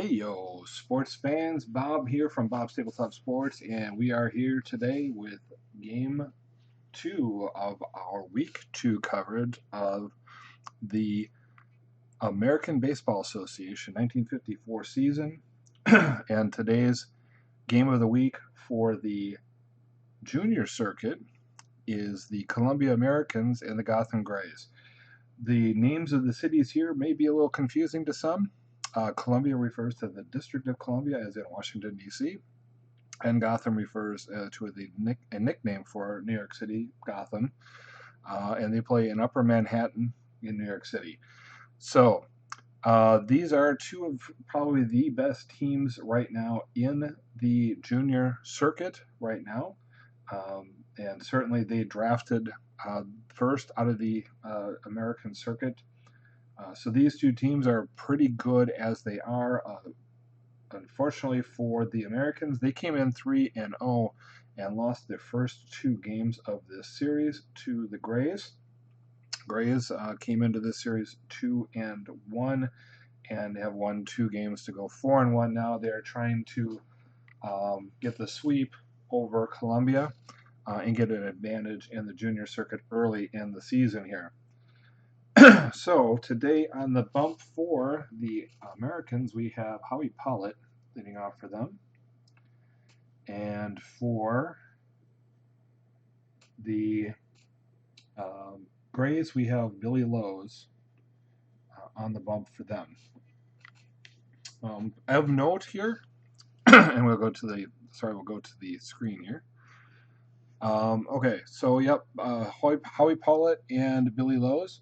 Hey yo, sports fans, Bob here from Bob's Tabletop Sports, and we are here today with game two of our week two coverage of the American Baseball Association 1954 season. And today's game of the week for the junior circuit is the Columbia Americans and the Gotham Grays. The names of the cities here may be a little confusing to some. Columbia refers to the District of Columbia, as in Washington, D.C., and Gotham refers to a nickname for New York City, Gotham, and they play in Upper Manhattan in New York City. So these are two of probably the best teams right now in the junior circuit right now. And certainly they drafted first out of the American circuit. So these two teams are pretty good as they are. Unfortunately for the Americans, they came in 3-0 and lost their first two games of this series to the Grays. Grays came into this series 2-1 and have won two games to go 4-1 now. They're trying to get the sweep over Columbia and get an advantage in the junior circuit early in the season here. So today on the bump for the Americans, we have Howie Pollitt leading off for them. And for the Grays, we have Billy Lowe's on the bump for them. Of note here, and we'll go to the screen here. Okay, so yep, Howie Pollitt and Billy Lowe's.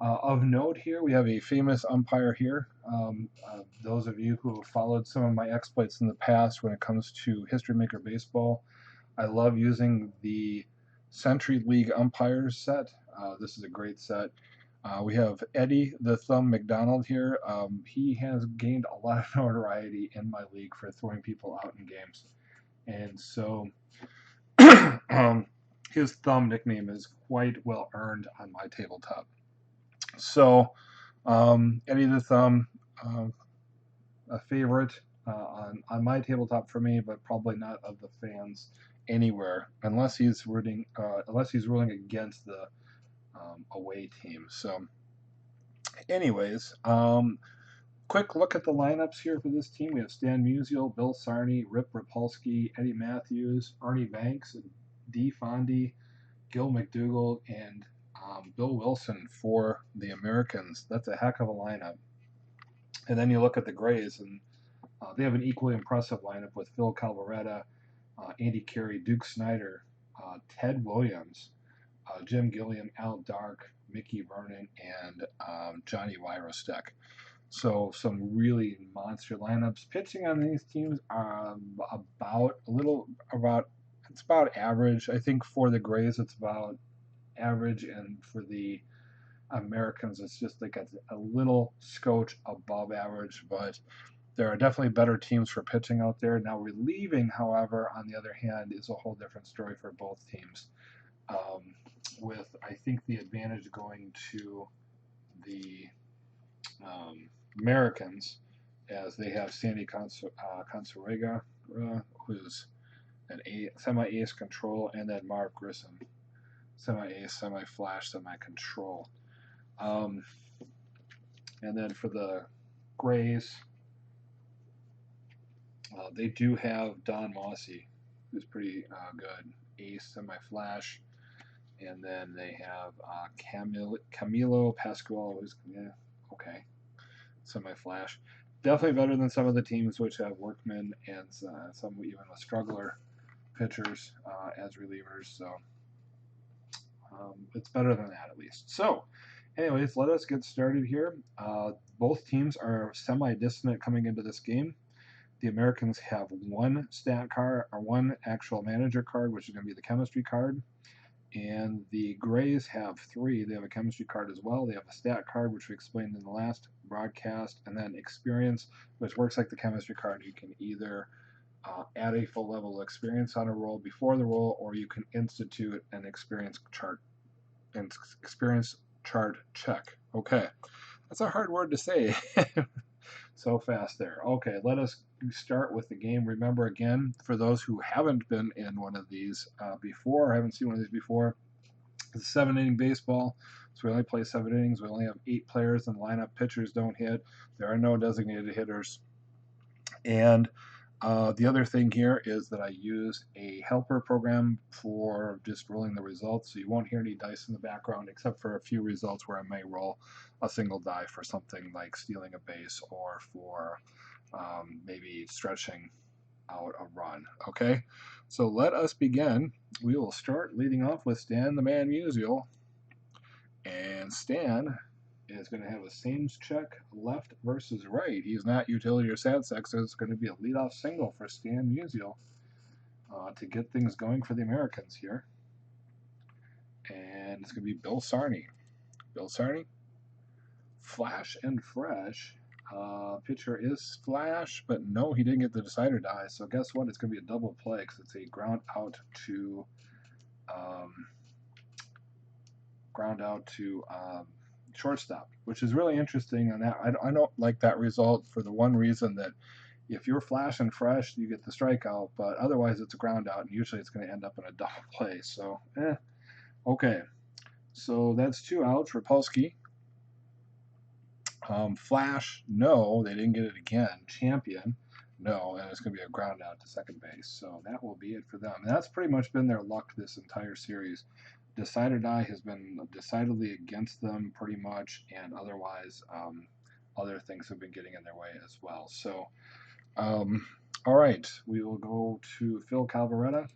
Of note here, we have a famous umpire here. Those of you who have followed some of my exploits in the past when it comes to History Maker Baseball, I love using the Century League Umpires set. This is a great set. We have Eddie the Thumb McDonald here. He has gained a lot of notoriety in my league for throwing people out in games. And so his thumb nickname is quite well earned on my tabletop. So, Eddie the Thumb, a favorite on my tabletop for me, but probably not of the fans anywhere, unless he's ruling against the away team. So, anyways, quick look at the lineups here for this team. We have Stan Musial, Bill Sarney, Rip Rapolsky, Eddie Matthews, Ernie Banks, Dee Fondy, Gil McDougall, and Bill Wilson for the Americans. That's a heck of a lineup. And then you look at the Grays, and they have an equally impressive lineup with Phil Calvaretta, Andy Carey, Duke Snyder, Ted Williams, Jim Gilliam, Al Dark, Mickey Vernon, and Johnny Wyrostek. So some really monster lineups. Pitching on these teams are it's about average. I think for the Grays it's about average, and for the Americans it's just like a little scotch above average, but there are definitely better teams for pitching out there. Now relieving, however, on the other hand, is a whole different story for both teams. With I think the advantage going to the Americans, as they have Sandy Consuega, who's an semi-ace control, and then Marv Grissom, semi-ace, semi-flash, semi-control. And then for the Grays, they do have Don Mossy, who's pretty good, ace, semi-flash. And then they have Camilo Pascual, who's okay, semi-flash. Definitely better than some of the teams which have Workman and some even a struggler pitchers as relievers. So it's better than that at least. So anyways, let us get started here. Both teams are semi-dissonant coming into this game. The Americans have one stat card, or one actual manager card, which is going to be the chemistry card. And the Grays have three. They have a chemistry card as well. They have a stat card, which we explained in the last broadcast, and then experience, which works like the chemistry card. You can either add a full level of experience on a roll before the roll, or you can institute an experience chart check. Okay, that's a hard word to say. So fast there. Okay, let us start with the game. Remember again, for those who haven't been in one of these before, or haven't seen one of these before, it's a 7-inning baseball. So we only play 7 innings. We only have 8 players in the lineup. Pitchers don't hit. There are no designated hitters. And the other thing here is that I use a helper program for just rolling the results. So you won't hear any dice in the background except for a few results where I may roll a single die for something like stealing a base or for maybe stretching out a run. Okay, so let us begin. We will start leading off with Stan the Man Musial. And Stan is going to have a Sames check left versus right. He's not utility or sad sex, so it's going to be a leadoff single for Stan Musial to get things going for the Americans here. And it's going to be Bill Sarney. Bill Sarney, Flash and Fresh. Pitcher is Flash, but no, he didn't get the decider die. So guess what? It's going to be a double play because it's a ground out to shortstop, which is really interesting on that. I don't like that result for the one reason that if you're Flash and Fresh, you get the strikeout, but otherwise it's a ground out, and usually it's going to end up in a double play. So, okay. So that's 2 outs. Rapolsky. Flash, no, they didn't get it again. Champion, no, and it's going to be a ground out to second base. So that will be it for them. And that's pretty much been their luck this entire series. Decide or die has been decidedly against them pretty much, and otherwise other things have been getting in their way as well. So, all right, we will go to Phil Calvaretta.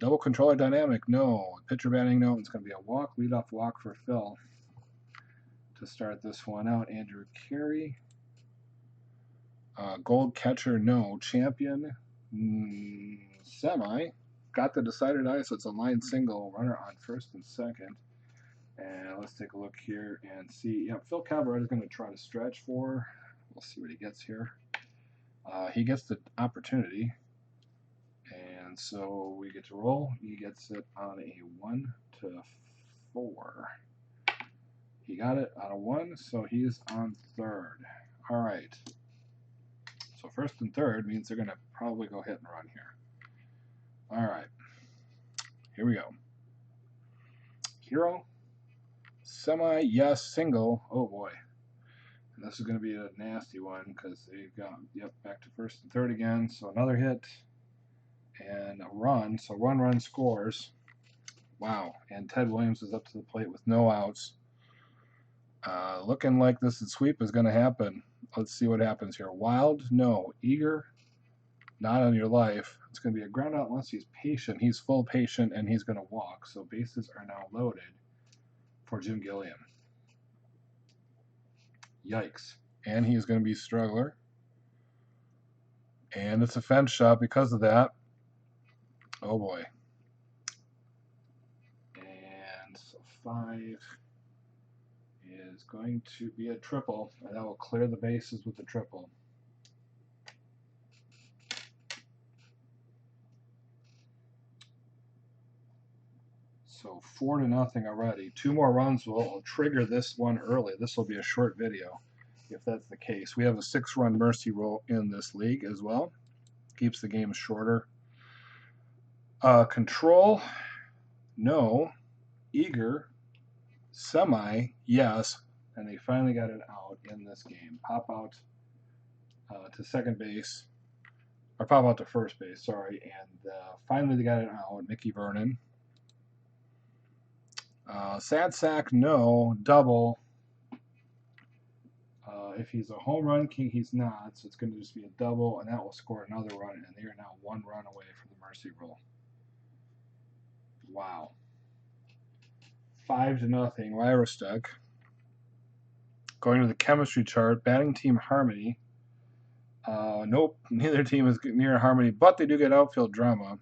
Double controller dynamic, no. Pitcher batting, no. It's going to be a walk, leadoff walk for Phil to start this one out. Andrew Carey. Gold catcher, no. Champion, semi. Got the decider die, so it's a line single. Runner on first and second. And let's take a look here and see. Yeah, Phil Calvaretta is going to try to stretch for. We'll see what he gets here. He gets the opportunity. And so we get to roll. He gets it on a 1-4. He got it on a 1, so he's on third. All right. So first and third means they're going to probably go hit and run here. All right. Here we go. Hero. Semi, yes, single. Oh boy. And this is going to be a nasty one because they've got, back to first and third again. So another hit and a run. So run scores. Wow. And Ted Williams is up to the plate with no outs. Looking like this sweep is going to happen. Let's see what happens here. Wild, no. Eager, not on your life. It's going to be a ground out unless he's patient. He's full patient, and he's going to walk. So bases are now loaded for Jim Gilliam. Yikes. And he's going to be struggler. And it's a fence shot because of that. Oh, boy. And so 5 is going to be a triple, and that will clear the bases with the triple. So 4-0 already. 2 more runs will trigger this one early. This will be a short video if that's the case. We have a 6-run mercy rule in this league as well. Keeps the game shorter. Control, no. Eager, semi, yes. And they finally got it out in this game. Pop out to second base, or pop out to first base, sorry. And finally they got it out. Mickey Vernon. Sad sack, no. Double. If he's a home run king, he's not. So it's going to just be a double, and that will score another run. And they are now 1 run away from the mercy rule. Wow. 5-0. Ryrostek. Going to the chemistry chart. Batting team harmony. Nope. Neither team is near harmony, but they do get outfield drama.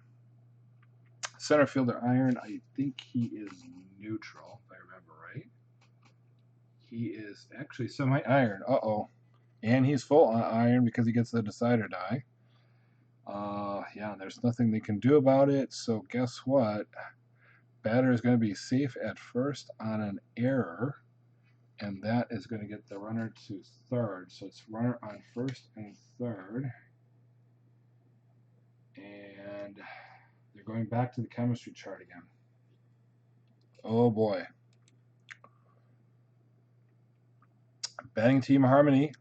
Center fielder Iron. I think he is neutral, if I remember right. He is actually semi-iron. And he's full on iron because he gets the decider die. Yeah, there's nothing they can do about it. So guess what? Batter is going to be safe at first on an error. And that is going to get the runner to third. So it's runner on first and third. And they're going back to the chemistry chart again. Oh boy. Batting team harmony.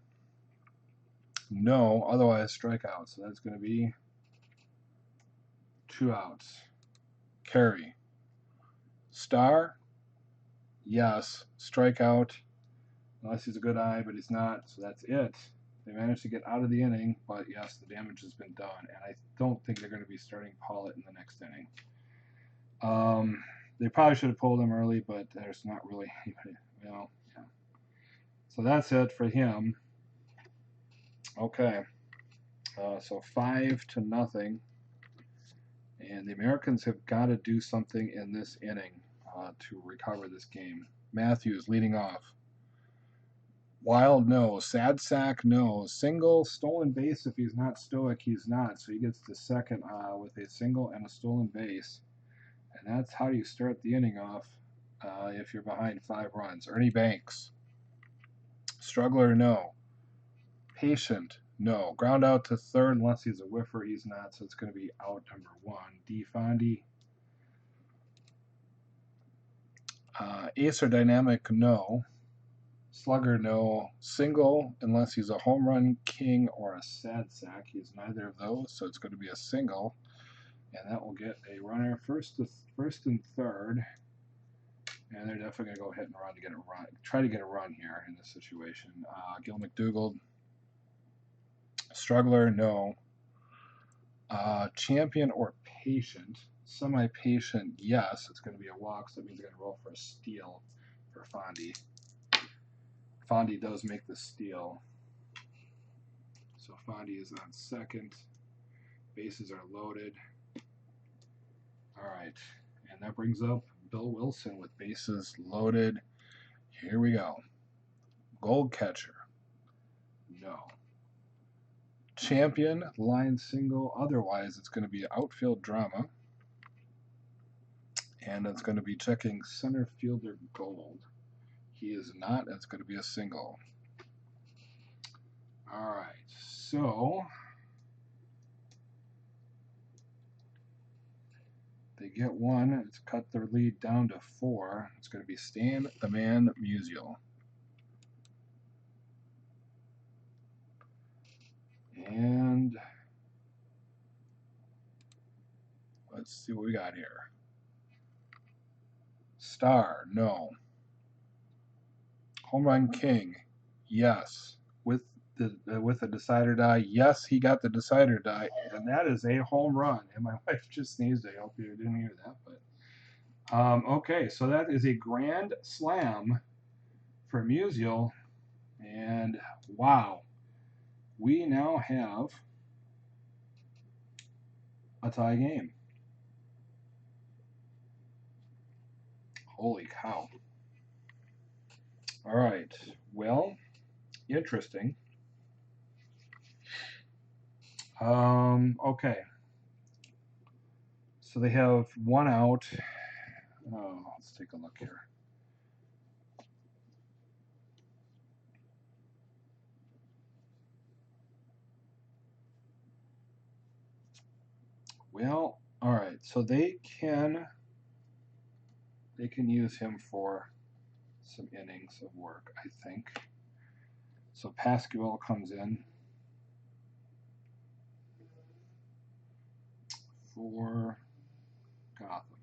No, otherwise strikeout. So that's going to be 2 outs. Carry. Star. Yes. Strikeout. Unless he's a good eye, but he's not. So that's it. They managed to get out of the inning, but yes, the damage has been done. And I don't think they're going to be starting Pollitt in the next inning. They probably should have pulled him early, but there's not really anybody, yeah. So that's it for him. Okay. So 5-0. And the Americans have got to do something in this inning to recover this game. Matthews leading off. Wild, no. Sad sack, no. Single, stolen base. If he's not stoic, he's not. So he gets to second with a single and a stolen base. And that's how you start the inning off if you're behind 5 runs. Ernie Banks. Struggler, no. Patient, no. Ground out to third unless he's a whiffer. He's not, so it's going to be out number 1. D. Fondy. Acer Dynamic, no. Slugger, no. Single, unless he's a home run king or a sad sack. He's neither of those, so it's going to be a single. And that will get a runner first and third. And they're definitely going to go hit and run to get a run. Try to get a run here in this situation. Gil McDougald. Struggler, no. Champion or patient. Semi-patient, yes. It's going to be a walk, so that means they're going to roll for a steal for Fondy. Fondy does make the steal. So Fondy is on second. Bases are loaded. All right. And that brings up Bill Wilson with bases loaded. Here we go. Gold catcher. No. Champion, line single. Otherwise, it's going to be outfield drama. And it's going to be checking center fielder Gold. He is not. It's going to be a single. All right. So they get one. It's cut their lead down to 4. It's going to be Stan the Man Musial. And let's see what we got here. Star, no. Home Run King, yes. With the decider die, yes, he got the decider die, and that is a home run. And my wife just sneezed. I hope you didn't hear that, but okay, so that is a grand slam for Musial, and wow, we now have a tie game. Holy cow. All right, well, interesting. Okay. So they have 1 out. Oh, let's take a look here. Well, all right. So they can use him for some innings of work, I think. So Pascual comes in for Gotham.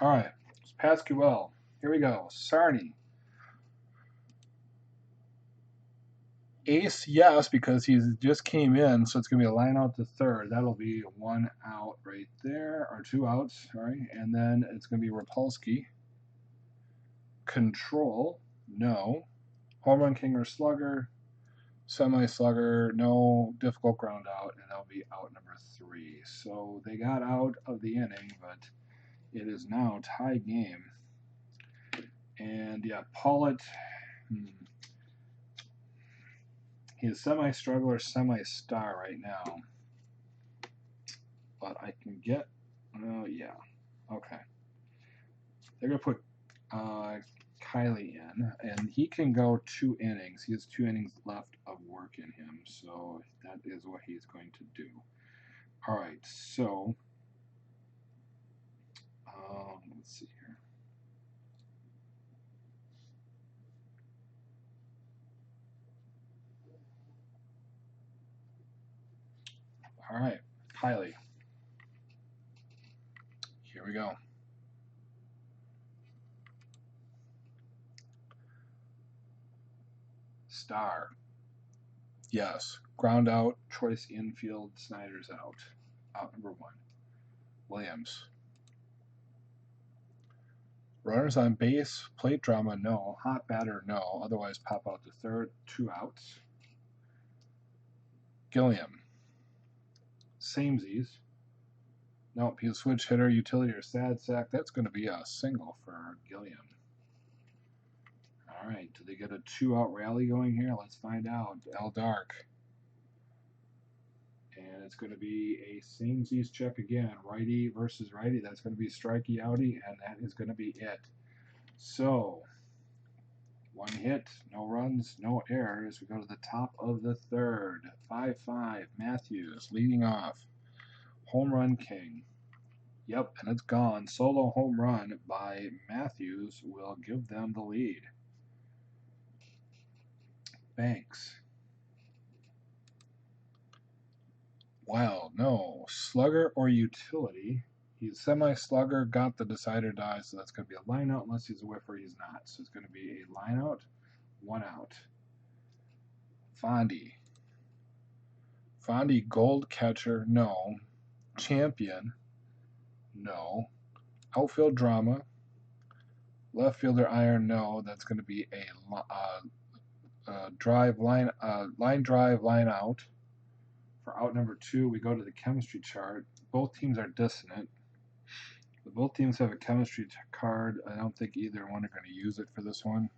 All right, it's Pascual. Here we go. Sarni. Ace, yes, because he just came in, so it's going to be a line out to third. That'll be 1 out right there, or 2 outs, sorry. And then it's going to be Rapolsky. Control, no. Home Run King or Slugger. Semi-slugger, no. Difficult ground out, and that'll be out number 3. So they got out of the inning, but it is now tie game. And yeah, Pollitt, he is semi-struggler, semi-star right now. but I can get, yeah, okay. They're going to put Kylie in, and he can go 2 innings. He has 2 innings left of work in him, so that is what he's going to do. All right, so let's see here. All right, Kylie. Here we go. Star. Yes. Ground out. Choice infield. Snyder's out. Out number 1. Williams. Runners on base. Plate drama. No. Hot batter. No. Otherwise, pop out to third. 2 outs. Gilliam. Samesies. Nope. He's a switch hitter. Utility or sad sack. That's going to be a single for Gilliam. All right. Do they get a 2-out rally going here? Let's find out. L. Dark. And it's going to be a samesies check again. Righty versus righty. That's going to be strikey outy, and that is going to be it. So, 1 hit, no runs, no errors. We go to the top of the third. 5-5. Matthews leading off. Home run king. Yep, and it's gone. Solo home run by Matthews will give them the lead. Banks. Wow, no. Slugger or utility. He's semi-slugger, got the decider die, so that's going to be a line out unless he's a whiffer. He's not. So it's going to be a line out, 1 out. Fondy. Fondy, gold catcher, no. Champion, no. Outfield drama. Left fielder iron, no. That's going to be a drive line, line drive, line out. For out number 2, we go to the chemistry chart. Both teams are dissonant. Both teams have a chemistry card. I don't think either one are going to use it for this one.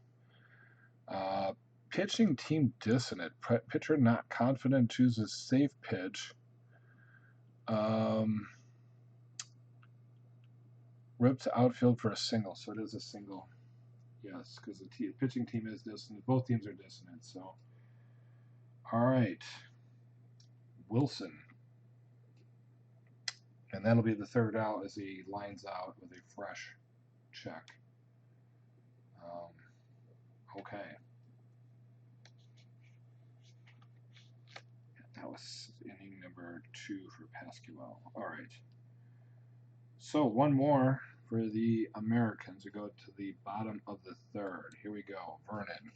Pitching team dissonant. Pitcher not confident chooses safe pitch. Rips outfield for a single, so it is a single. Yes, because the pitching team is dissonant. Both teams are dissonant. So, all right, Wilson. And that'll be the 3rd out as he lines out with a fresh check. Okay. That was inning number 2 for Pascual. All right. So 1 more for the Americans. We go to the bottom of the 3rd. Here we go. Vernon.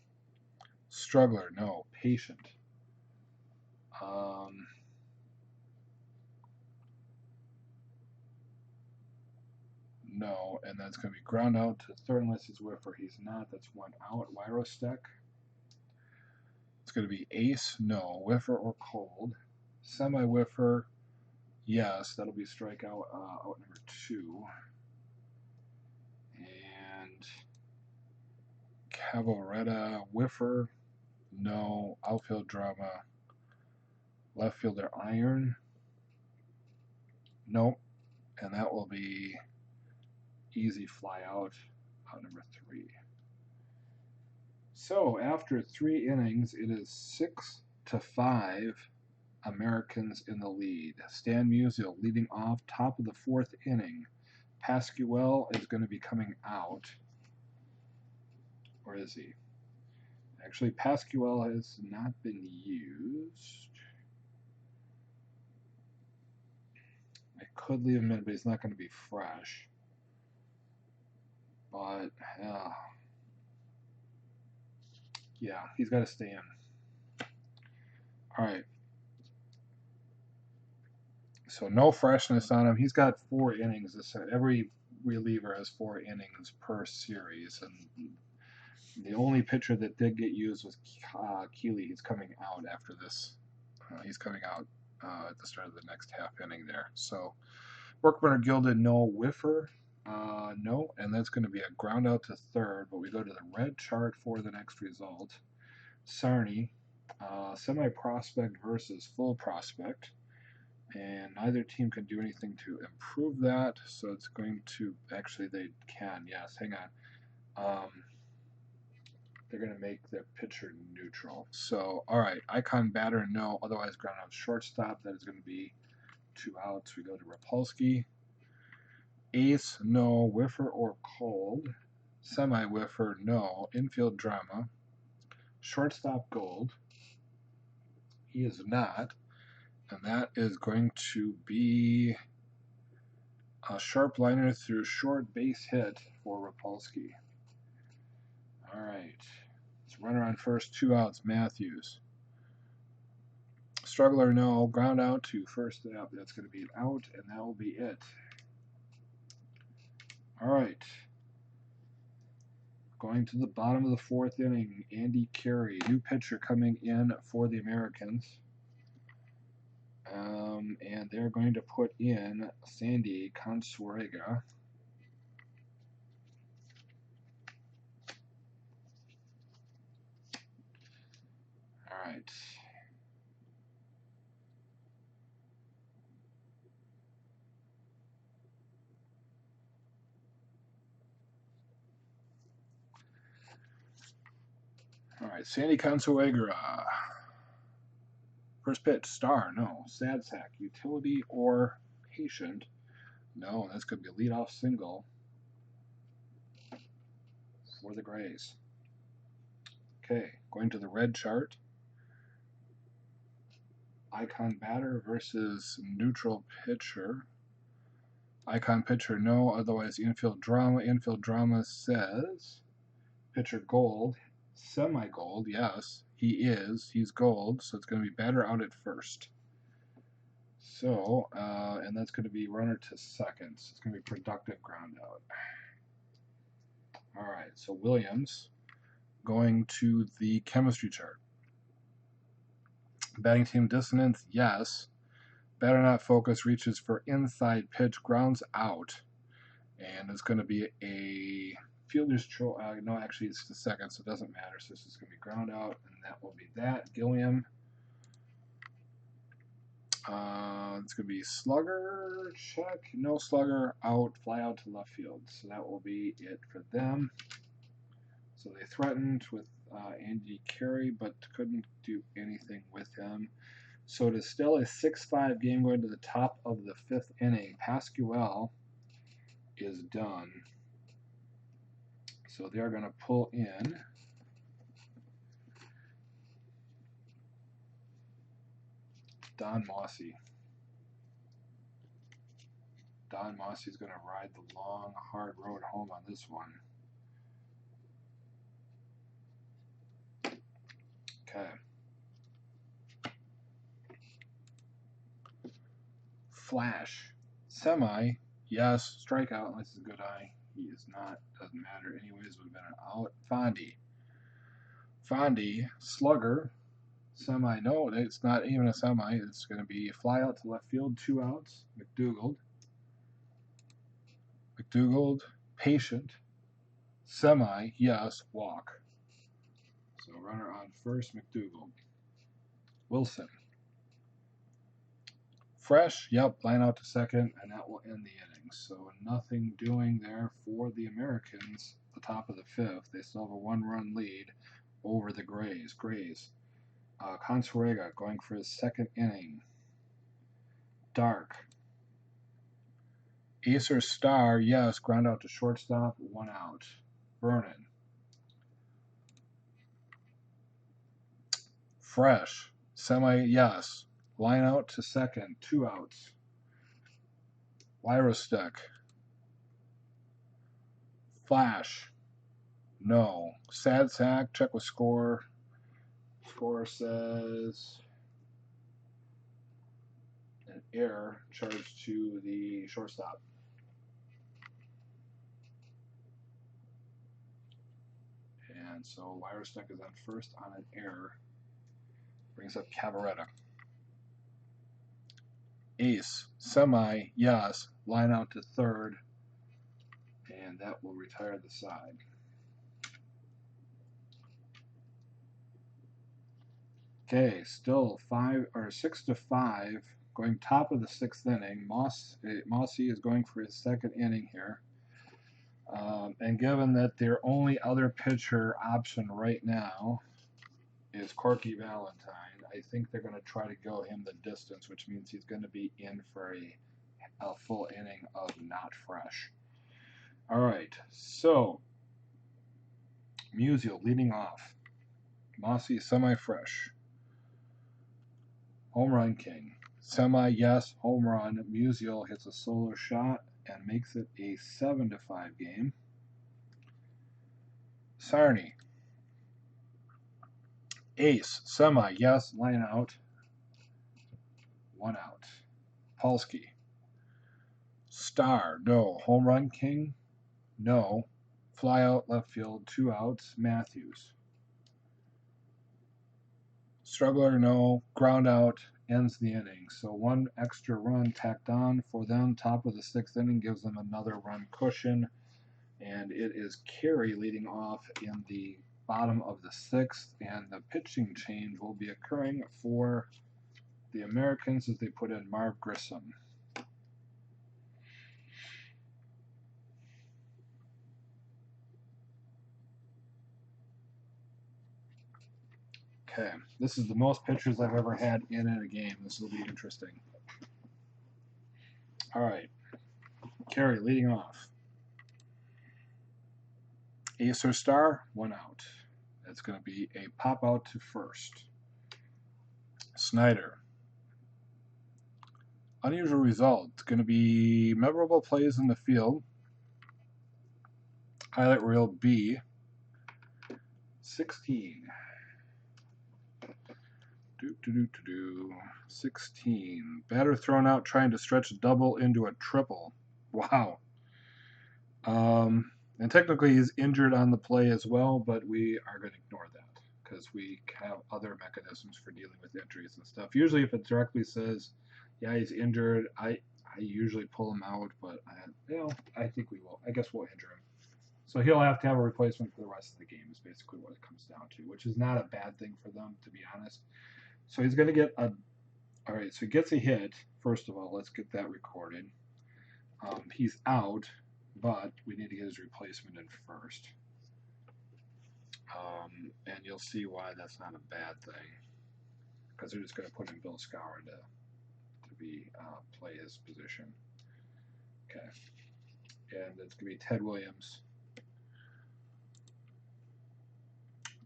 Struggler, no. Patient. No, and that's going to be ground out to third unless he's whiffer. He's not. That's 1 out. Wyrostek. It's going to be ace, no. Whiffer or cold. Semi-whiffer, yes. That'll be strikeout out number 2. And Calvaretta, whiffer, no. Outfield drama. Left fielder iron, nope. And that will be easy fly out number 3. So after 3 innings, it is 6-5 Americans in the lead. Stan Musial leading off top of the 4th inning. Pascual is going to be coming out. Where is he? Actually, Pascual has not been used. I could leave him in, but he's not going to be fresh. But, yeah, he's got to stay in. All right. So no freshness on him. He's got 4 innings. Every reliever has 4 innings per series, and the only pitcher that did get used was Keeley. He's coming out after this. He's coming out at the start of the next half inning there. So Workman or Gilded, no. Whiffer, no. And that's going to be a ground out to third. But we go to the red chart for the next result. Sarney, semi-prospect versus full prospect. And neither team can do anything to improve that, so it's going to, actually they can, yes, hang on. They're going to make their pitcher neutral. So, all right, icon batter, no, otherwise ground out shortstop. That is going to be 2 outs. We go to Rapolsky. Ace, no. Whiffer or cold. Semi-whiffer, no. Infield drama. Shortstop gold. He is not. And that is going to be a sharp liner through short base hit for Rapolsky. All right. It's runner on first, 2 outs. Matthews. Struggler, no. Ground out to first. That's going to be an out, and that will be it. All right. Going to the bottom of the 4th inning, Andy Carey, new pitcher coming in for the Americans. And they're going to put in Sandy Consuega. All right. All right, Sandy Consuegra. First pitch, star, no. Sad sack, utility or patient, no. That's going to be a leadoff single for the Grays. Okay, going to the red chart. Icon batter versus neutral pitcher. Icon pitcher, no. Otherwise, infield drama. Infield drama says pitcher gold. Semi-gold, yes, he is. He's gold, so it's going to be batter out at first. So, and that's going to be runner to second. So it's going to be productive ground out. All right, so Williams going to the chemistry chart. Batting team dissonance, yes. Batter not focus, reaches for inside pitch, grounds out. And it's going to be a fielder's choice. No, actually, it's the second, so it doesn't matter. So this is going to be ground out, and that will be that. Gilliam. It's going to be slugger, check. No slugger, out, fly out to left field. So that will be it for them. So they threatened with Andy Carey, but couldn't do anything with him. So it is still a 6-5 game going to the top of the 5th inning. Pascual is done. So they're going to pull in Don Mossy. Don Mossy is going to ride the long, hard road home on this one. Okay. Flash. Semi. Yes. Strikeout unless it's a good eye. He is not. Doesn't matter. Anyways, would have been an out. Fondy. Fondy. Slugger. Semi. No, it's not even a semi. It's going to be a fly out to left field. 2 outs. McDougald. Patient. Semi. Yes. Walk. So runner on first. McDougald. Wilson. Fresh, yep, line out to second, and that will end the inning. So nothing doing there for the Americans. The top of the 5th, they still have a 1-run lead over the Grays. Consuega going for his 2nd inning. Dark. Ace or star, yes, ground out to shortstop, 1 out. Vernon. Fresh, semi, yes. Line out to second, 2 outs. Lyrostek. Flash. No. Sad sack. Check with score. Score says an error charged to the shortstop. And so Lyrostek is on first on an error. Brings up Calvaretta. Ace. Semi. Yes. Line out to third. And that will retire the side. Okay, still 6-5 going top of the 6th inning. Mossy is going for his 2nd inning here. And given that their only other pitcher option right now is Corky Valentine, I think they're going to try to go him the distance, which means he's going to be in for a full inning of not fresh. All right, so Musial leading off. Mossy semi-fresh. Home run king. Semi, yes, home run. Musial hits a solo shot and makes it a 7-5 game. Sarny. Ace, semi, yes, line out. 1 out. Polsky. Star, no. Home run king, no. Fly out left field, 2 outs. Matthews. Struggler, no. Ground out, ends the inning. So 1 extra run tacked on for them. Top of the 6th inning gives them another run cushion. And it is Carey leading off in the bottom of the 6th. And the pitching change will be occurring for the Americans as they put in Marv Grissom. Okay, this is the most pitchers I've ever had in a game. This will be interesting. All right, Carey leading off. Ace or star, 1 out. That's going to be a pop out to first. Snyder. Unusual result. It's going to be memorable plays in the field. Highlight reel B. 16. 16. Batter thrown out trying to stretch a double into a triple. Wow. And technically he's injured on the play as well, but we are going to ignore that because we have other mechanisms for dealing with injuries and stuff. Usually if it directly says, yeah, he's injured, I usually pull him out, but I think we will. I guess we'll injure him. So he'll have to have a replacement for the rest of the game is basically what it comes down to, which is not a bad thing for them, to be honest. So he's going to get all right, so he gets a hit. First of all, let's get that recorded. He's out, but we need to get his replacement in first. And you'll see why that's not a bad thing, because they're just going to put in Bill Scour to play his position. Okay, and it's going to be Ted Williams.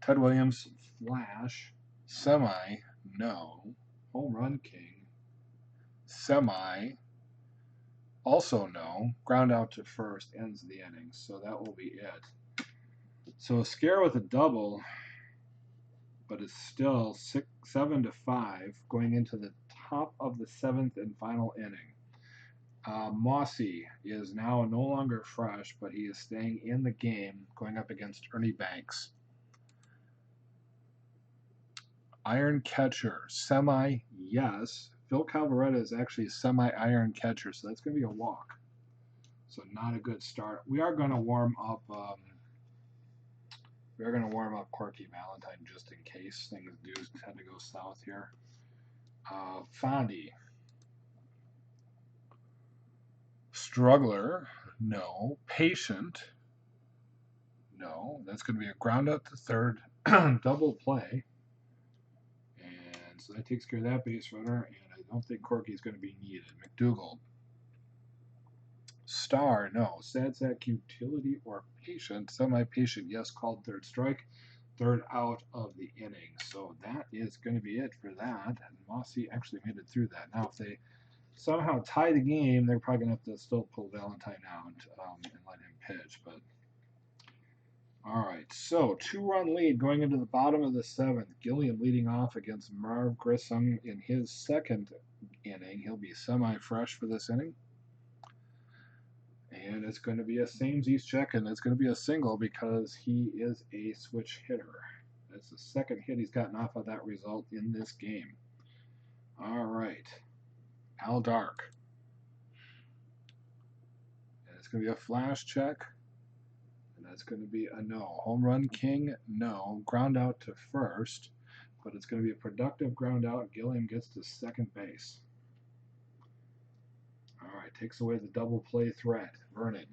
Ted Williams, flash, semi, no. Home run king, semi, also no. Ground out to first, ends the inning. So that will be it. So a scare with a double, but it's still 7-5 going into the top of the 7th and final inning. Mossy is now no longer fresh, but he is staying in the game, going up against Ernie Banks. Iron catcher, semi, yes. Phil Calvaretta is actually a semi-iron catcher, so that's going to be a walk. So not a good start. We are going to warm up. Corky Valentine just in case things do tend to go south here. Fondy. Struggler, no. Patient, no. That's going to be a ground out to third, double play. And so that takes care of that base runner, and I don't think Corky's going to be needed. McDougal. Star, no. Sad sack, utility, or patient. Semi-patient, yes, called third strike. Third out of the inning. So that is going to be it for that. And Mossy actually made it through that. Now, if they somehow tie the game, they're probably going to have to still pull Valentine out and let him pitch. But all right, so 2-run lead going into the bottom of the 7th. Gilliam leading off against Marv Grissom in his 2nd inning. He'll be semi-fresh for this inning. And it's going to be a samesies check, and it's going to be a single because he is a switch hitter. That's the 2nd hit he's gotten off of that result in this game. All right. Al Dark. And it's going to be a flash check. And that's going to be a no. Home run king, no. Ground out to first. But it's going to be a productive ground out. Gilliam gets to 2nd base. takes away the double play threat. Vernon.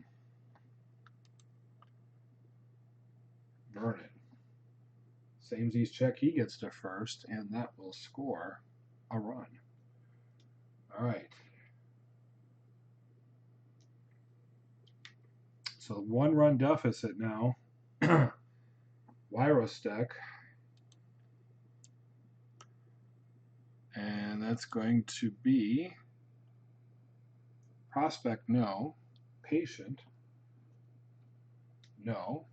Samesies check, he gets to first, and that will score a run. All right. So 1-run deficit now. Wyrostek. And that's going to be Prospect, no. Patient, no.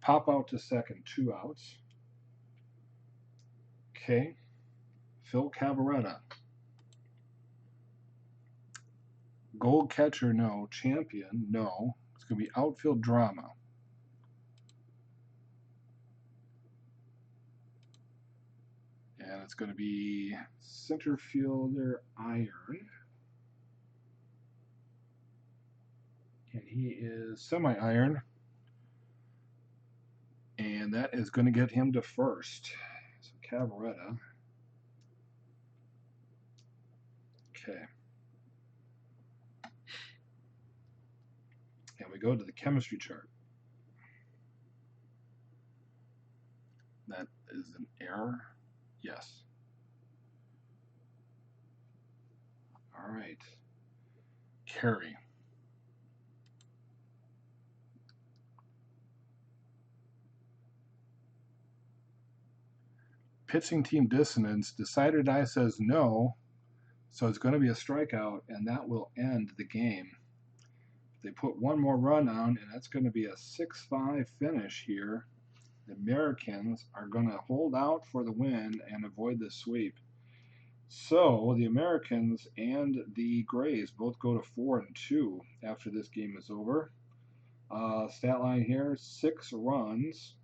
Pop out to second, 2 outs. Okay. Phil Calvaretta. Gold catcher, no. Champion, no. It's going to be outfield drama. And it's going to be center fielder Iron. And he is semi-iron. And that is going to get him to first. So Calvaretta. Okay. And we go to the chemistry chart. That is an error. Yes. All right. Carry. Pitching team dissonance. Decided I says no. So it's going to be a strikeout, and that will end the game. They put one more run on, and that's going to be a 6-5 finish here. The Americans are going to hold out for the win and avoid the sweep. So the Americans and the Grays both go to 4-2 after this game is over. Stat line here: 6 runs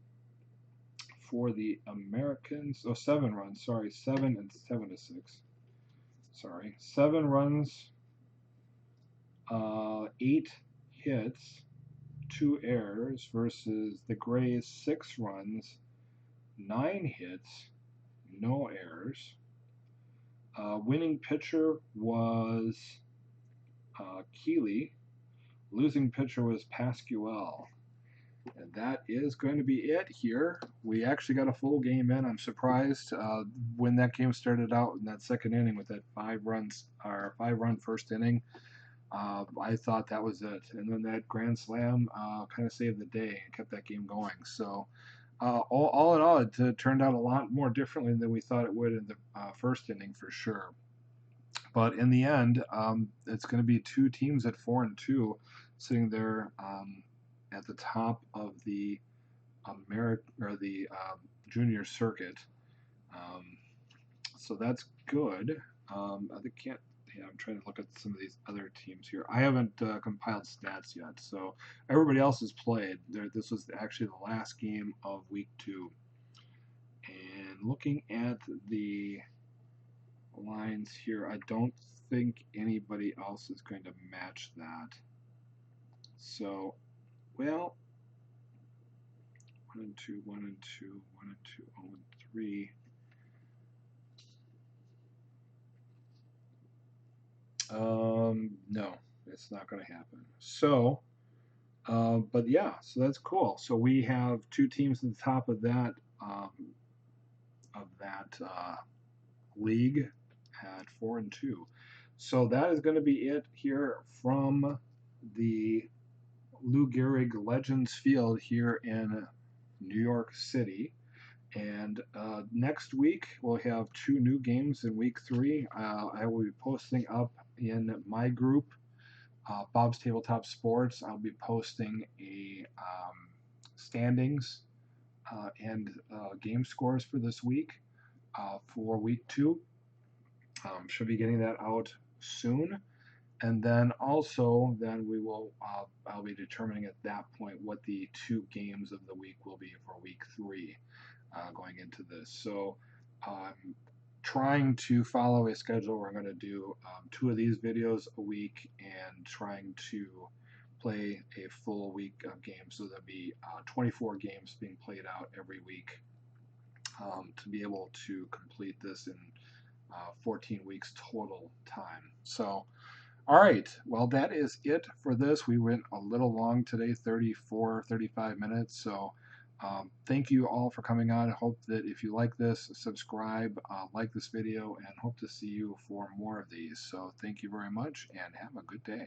for the Americans. Oh, 7 runs. Sorry, 7 and 7 to 6. Sorry, 7 runs, 8 hits, 2 errors versus the Grays 6 runs, 9 hits, no errors. Winning pitcher was Keeley. Losing pitcher was Pascual. And that is going to be it here. We actually got a full game in. I'm surprised when that game started out in that second inning with that 5-run first inning. I thought that was it. And then that grand slam kind of saved the day and kept that game going. So all in all, it turned out a lot more differently than we thought it would in the first inning for sure. But in the end, it's going to be 2 teams at 4-2 sitting there at the top of the junior circuit. So that's good. I'm trying to look at some of these other teams here. I haven't compiled stats yet, so everybody else has played. This was actually the last game of week 2. And looking at the lines here, I don't think anybody else is going to match that. So, well, 1-2, 1-2, 1-2, 0-3. No, it's not going to happen. So, but yeah, so that's cool. So we have 2 teams at the top of that league at 4-2. So that is going to be it here from the Lou Gehrig Legends Field here in New York City. And next week we'll have 2 new games in week 3. I will be posting up in my group, Bob's Tabletop Sports. I'll be posting a standings and game scores for this week for week 2. Should be getting that out soon. And then also, we will. I'll be determining at that point what the 2 games of the week will be for week 3, going into this. So, I'm trying to follow a schedule where I'm going to do 2 of these videos a week and trying to play a full week of games. So there'll be 24 games being played out every week to be able to complete this in 14 weeks total time. So. All right. Well, that is it for this. We went a little long today, 34, 35 minutes. So thank you all for coming on. I hope that if you like this, subscribe, like this video, and hope to see you for more of these. So thank you very much and have a good day.